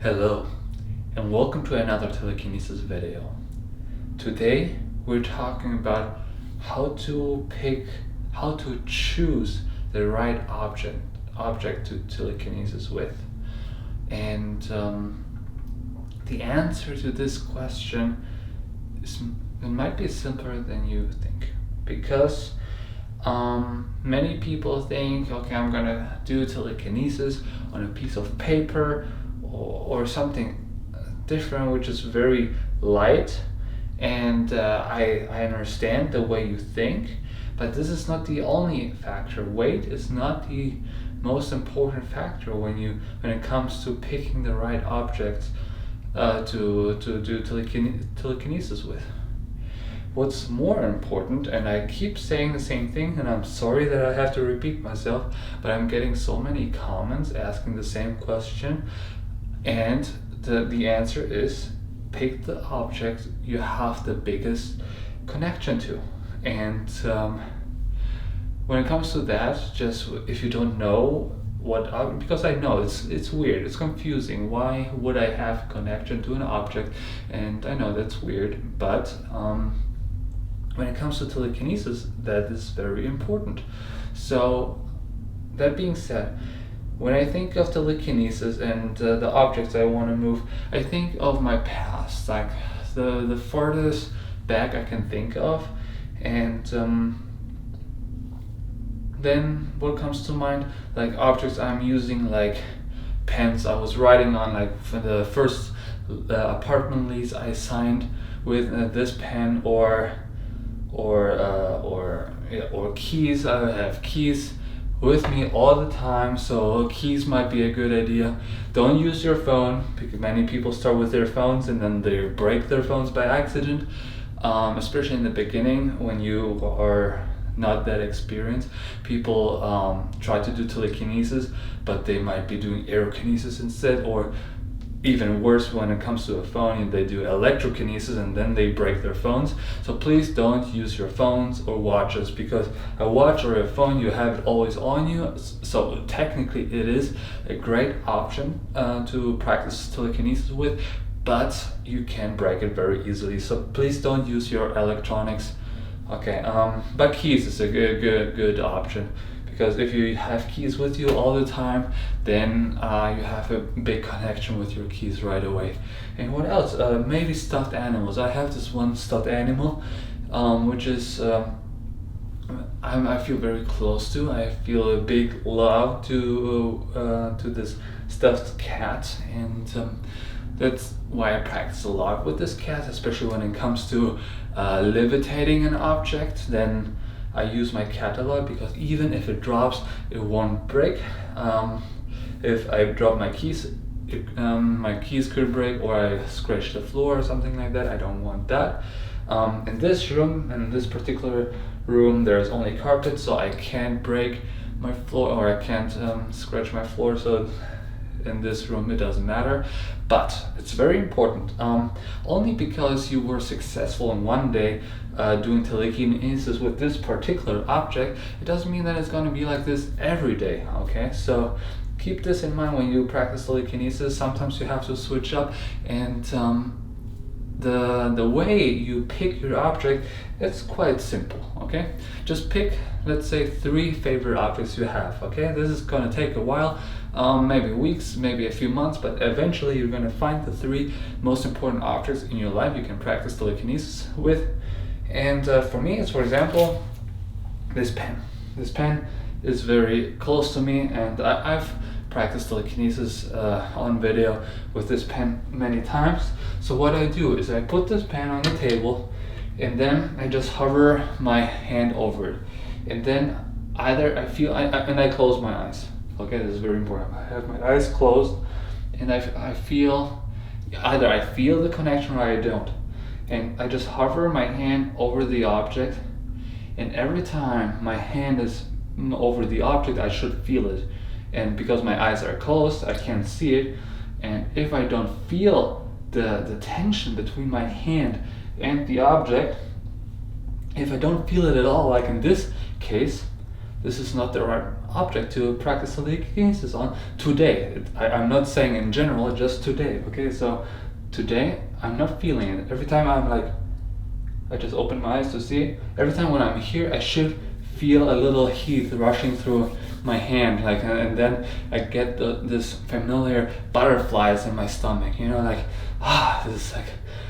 Hello, and welcome to another telekinesis video. Today we're talking about how to choose the right object to telekinesis with. And the answer to this question it might be simpler than you think, because many people think, okay, I'm gonna do telekinesis on a piece of paper or something different, which is very light, and I understand the way you think, but this is not the only factor. Weight is not the most important factor when it comes to picking the right objects to do telekinesis with. What's more important, and I keep saying the same thing, and I'm sorry that I have to repeat myself, but I'm getting so many comments asking the same question, and the answer is pick the object you have the biggest connection to. And when it comes to that, just if you don't know because I know it's weird, it's confusing. Why would I have connection to an object? And I know that's weird, but when it comes to telekinesis, that is very important. So that being said, when I think of telekinesis and the objects I want to move, I think of my past, like the farthest back I can think of, and then what comes to mind, like objects I'm using, like pens I was writing on, like for the first apartment lease I signed with this pen, or keys. I have keys with me all the time, so keys might be a good idea. Don't use your phone, because many people start with their phones and then they break their phones by accident, especially in the beginning when you are not that experienced. People try to do telekinesis, but they might be doing aerokinesis instead, or even worse, when it comes to a phone, they do electrokinesis and then they break their phones. So please don't use your phones or watches, because a watch or a phone, you have it always on you. So technically it is a great option to practice telekinesis with, but you can break it very easily. So please don't use your electronics. Okay, but keys is a good option, because if you have keys with you all the time, then you have a big connection with your keys right away. And what else? Maybe stuffed animals. I have this one stuffed animal, which is I feel very close to. I feel a big love to this stuffed cat, and that's why I practice a lot with this cat, especially when it comes to levitating an object. Then I use my cat a lot, because even if it drops, it won't break. If I drop my keys, my keys could break, or I scratch the floor or something like that. I don't want that. In this particular room, there's only carpet, so I can't break my floor, or I can't scratch my floor. So in this room it doesn't matter, but it's very important. Only because you were successful in one day doing telekinesis with this particular object, it doesn't mean that it's going to be like this every day. Okay, so keep this in mind when you practice telekinesis. Sometimes you have to switch up, and the way you pick your object, it's quite simple. Okay, just pick, let's say, 3 favorite objects you have. Okay, this is going to take a while, maybe weeks, maybe a few months, but eventually you're going to find the 3 most important objects in your life you can practice telekinesis with. And for me, it's, for example, this pen. This pen is very close to me, and I've practiced telekinesis on video with this pen many times. So what I do is I put this pen on the table, and then I just hover my hand over it, and then either I feel and I close my eyes. Okay, this is very important. I have my eyes closed, and I feel either I feel the connection or I don't, and I just hover my hand over the object, and every time my hand is over the object, I should feel it. And because my eyes are closed, I can't see it, and if I don't feel the tension between my hand and the object, if I don't feel it at all, like in this case, this is not the right object to practice telekinesis on today. I'm not saying in general, just today. Okay, so today I'm not feeling it. Every time I'm like, I just open my eyes to see. Every time when I'm here, I should feel a little heat rushing through my hand, like, and then I get this familiar butterflies in my stomach. You know, like, this is like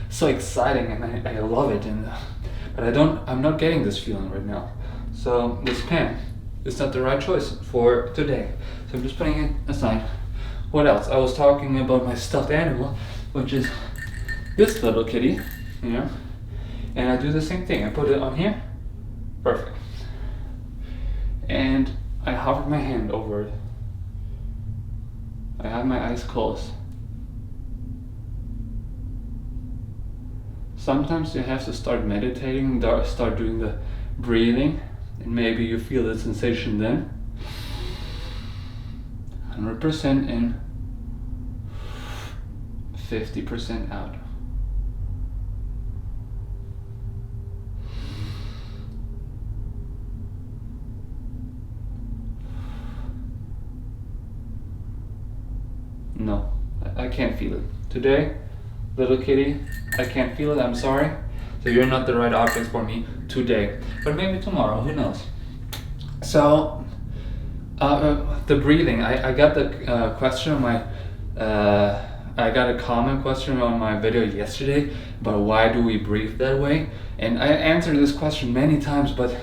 so exciting, and I love it. And but I'm not getting this feeling right now. So this pen is not the right choice for today. So I'm just putting it aside. What else? I was talking about my stuffed animal, which is this little kitty, you know. And I do the same thing. I put it on here. Perfect. And I hover my hand over it. I have my eyes closed. Sometimes you have to start meditating, start doing the breathing, and maybe you feel the sensation then. 100% in, 50% out. No, I can't feel it. Today, little kitty, I can't feel it, I'm sorry. So you're not the right object for me today. But maybe tomorrow, who knows? So, the breathing, I got the question on my, I got a comment question on my video yesterday about why do we breathe that way? And I answered this question many times, but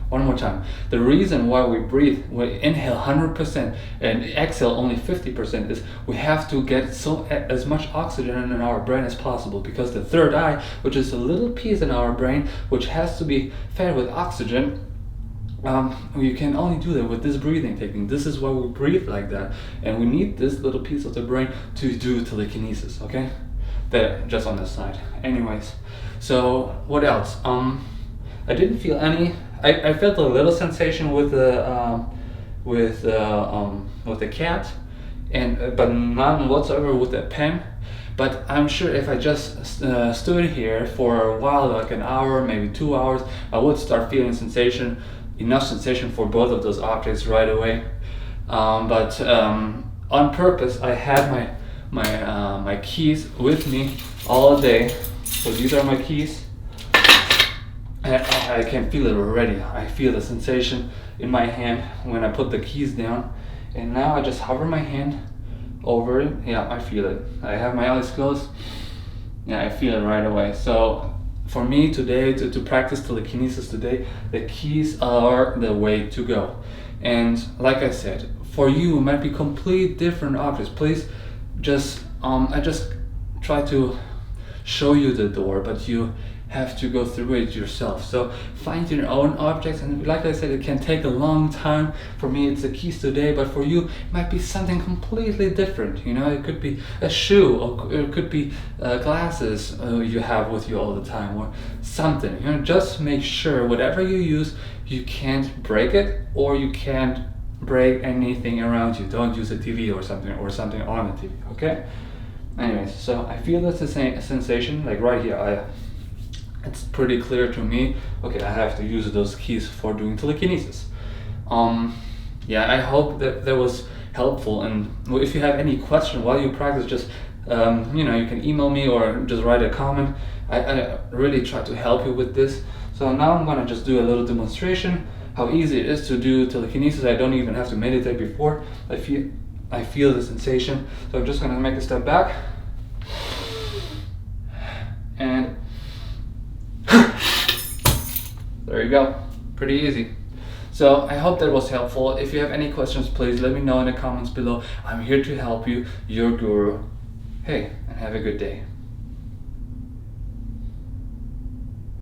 one more time. The reason why we breathe, we inhale 100% and exhale only 50% is we have to get as much oxygen in our brain as possible, because the third eye, which is a little piece in our brain which has to be fed with oxygen, you can only do that with this breathing technique. This is why we breathe like that, and we need this little piece of the brain to do telekinesis. Okay, that just on the side. Anyways, so what else? I didn't feel any. I felt a little sensation with the cat, and but none whatsoever with the pen. But I'm sure if I just stood here for a while, like an hour, maybe 2 hours, I would start feeling enough sensation for both of those objects right away. But on purpose, I had my keys with me all day. So these are my keys. I can feel it already. I feel the sensation in my hand when I put the keys down. And now I just hover my hand over it. Yeah, I feel it. I have my eyes closed. Yeah, I feel it right away. So for me today, to practice telekinesis today, the keys are the way to go. And like I said, for you it might be completely different objects. Please just, I just try to show you the door, but you have to go through it yourself. So find your own objects, and like I said, it can take a long time. For me it's the keys today, but for you it might be something completely different. You know, it could be a shoe, or it could be glasses you have with you all the time, or something. You know, just make sure whatever you use, you can't break it, or you can't break anything around you. Don't use a TV or something on the TV. Okay. Anyways, so I feel that's the same sensation, like right here. It's pretty clear to me. Okay, I have to use those keys for doing telekinesis. Yeah, I hope that was helpful. And if you have any question while you practice, just you know, you can email me or just write a comment. I really try to help you with this. So now I'm gonna just do a little demonstration how easy it is to do telekinesis. I don't even have to meditate before. I feel the sensation. So I'm just gonna make a step back and there you go. Pretty easy. So I hope that was helpful. If you have any questions, please let me know in the comments below. I'm here to help you, your guru. Hey, and have a good day.